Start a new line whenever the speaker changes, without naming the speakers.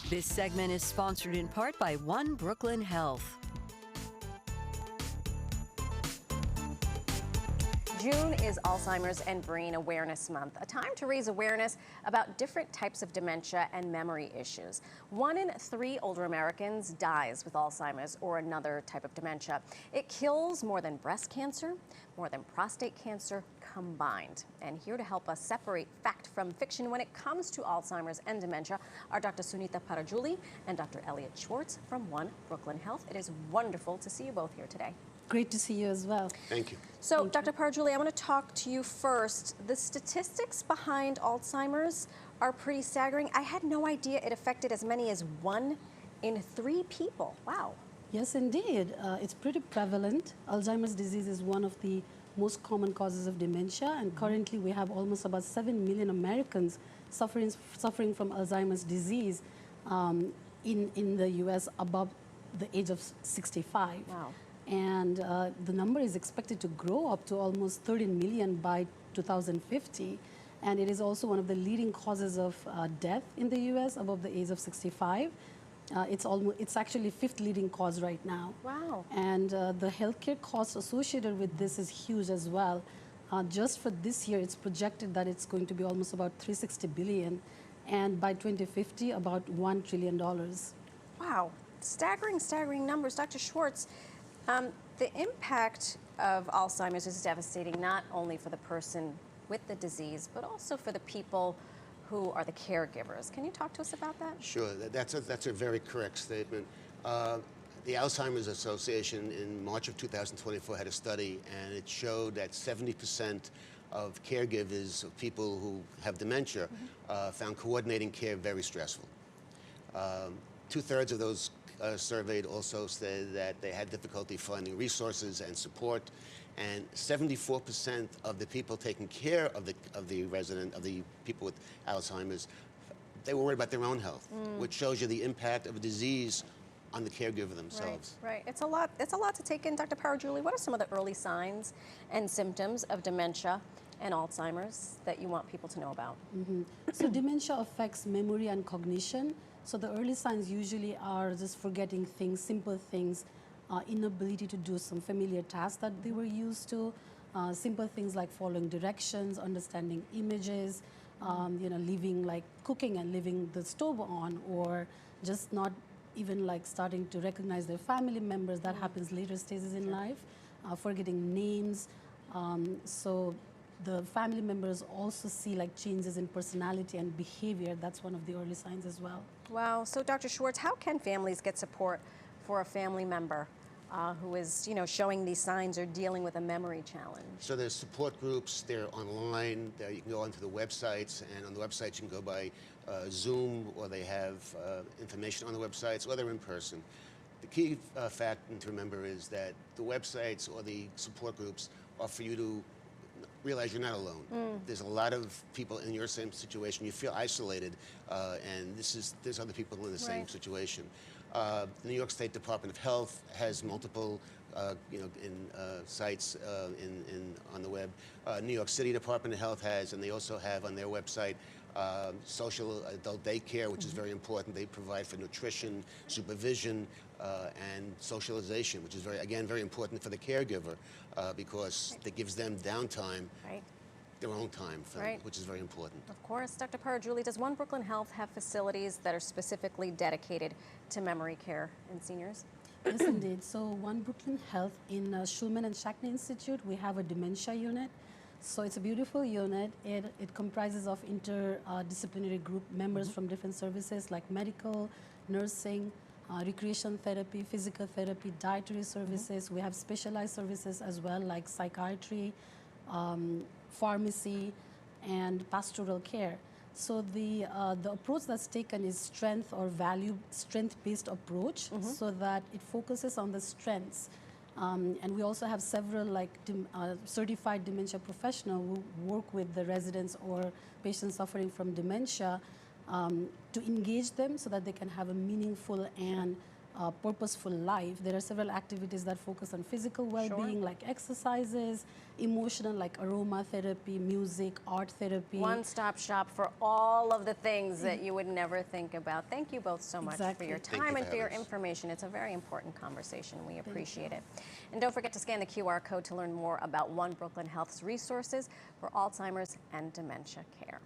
This segment is sponsored in part by One Brooklyn Health.
June is Alzheimer's and Brain Awareness Month, a time to raise awareness about different types of dementia and memory issues. 1 in 3 older Americans dies with Alzheimer's or another type of dementia. It kills more than breast cancer, more than prostate cancer combined. And here to help us separate fact from fiction when it comes to Alzheimer's and dementia are Dr. Sunita Parajuli and Dr. Elliot Schwartz from One Brooklyn Health. It is wonderful to see you both here today.
Great to see you as well.
Thank you.
So, Dr. Parajuli, I want to talk to you first. The statistics behind Alzheimer's are pretty staggering. I had no idea it affected as many as 1 in 3 people. Wow.
Yes, indeed. It's pretty prevalent. Alzheimer's disease is one of the most common causes of dementia, and currently we have almost about 7 million Americans suffering from Alzheimer's disease in the U.S. above the age of 65.
Wow.
And the number is expected to grow up to almost 13 million by 2050. And it is also one of the leading causes of death in the U.S. above the age of 65. It's actually 5th leading cause right now.
Wow.
And the healthcare costs associated with this is huge as well. Just for this year, it's projected that it's going to be almost about $360 billion, and by 2050, about $1 trillion.
Wow. Staggering numbers. Dr. Schwartz, the impact of Alzheimer's is devastating not only for the person with the disease, but also for the people who are the caregivers. Can you talk to us about that?
Sure, that's a very correct statement. The Alzheimer's Association in March of 2024 had a study, and it showed that 70% of caregivers of people who have dementia found coordinating care very stressful. 2/3 of those surveyed also said that they had difficulty finding resources and support, and 74% of the people taking care of the people with Alzheimer's, they were worried about their own health, which shows you the impact of a disease on the caregiver themselves.
Right. It's a lot to take in. Dr. Parajuli, what are some of the early signs and symptoms of dementia and Alzheimer's that you want people to know about?
So dementia affects memory and cognition. So the early signs usually are just forgetting things, simple things, inability to do some familiar tasks that they were used to, simple things like following directions, understanding images, leaving like cooking and leaving the stove on, or just not even like starting to recognize their family members. That happens later stages in life, forgetting names. So the family members also see like changes in personality and behavior. That's one of the early signs as well.
Wow. So Dr. Schwartz, how can families get support for a family member who is, showing these signs or dealing with a memory challenge?
So there's support groups, they're online, you can go onto the websites, and on the websites you can go by Zoom, or they have information on the websites, or they're in person. The key fact to remember is that the websites or the support groups are for you to realize you're not alone. There's a lot of people in your same situation. You feel isolated, and there's other people in the same situation. The New York State Department of Health has multiple sites on the web. New York City Department of Health has, and they also have on their website social adult daycare, which is very important. They provide for nutrition, supervision, and socialization, which is very important for the caregiver because it gives them downtime, their own time, which is very important.
Of course. Dr. Parajuli, does One Brooklyn Health have facilities that are specifically dedicated to memory care in seniors?
Yes, indeed. So One Brooklyn Health in Schulman and Shackney Institute, we have a dementia unit. So it's a beautiful unit. It comprises of interdisciplinary group members from different services like medical, nursing, recreation therapy, physical therapy, dietary services. We have specialized services as well like psychiatry, pharmacy, and pastoral care. So the approach that's taken is strength-based approach, so that it focuses on the strengths. And we also have several certified dementia professionals who work with the residents or patients suffering from dementia to engage them so that they can have a meaningful and purposeful life, there are several activities that focus on physical well-being, like exercises, emotional, like aromatherapy, music, art therapy.
One-stop shop for all of the things that you would never think about. Thank you both so much for your time and for your information. It's a very important conversation. We appreciate it. And don't forget to scan the QR code to learn more about One Brooklyn Health's resources for Alzheimer's and dementia care.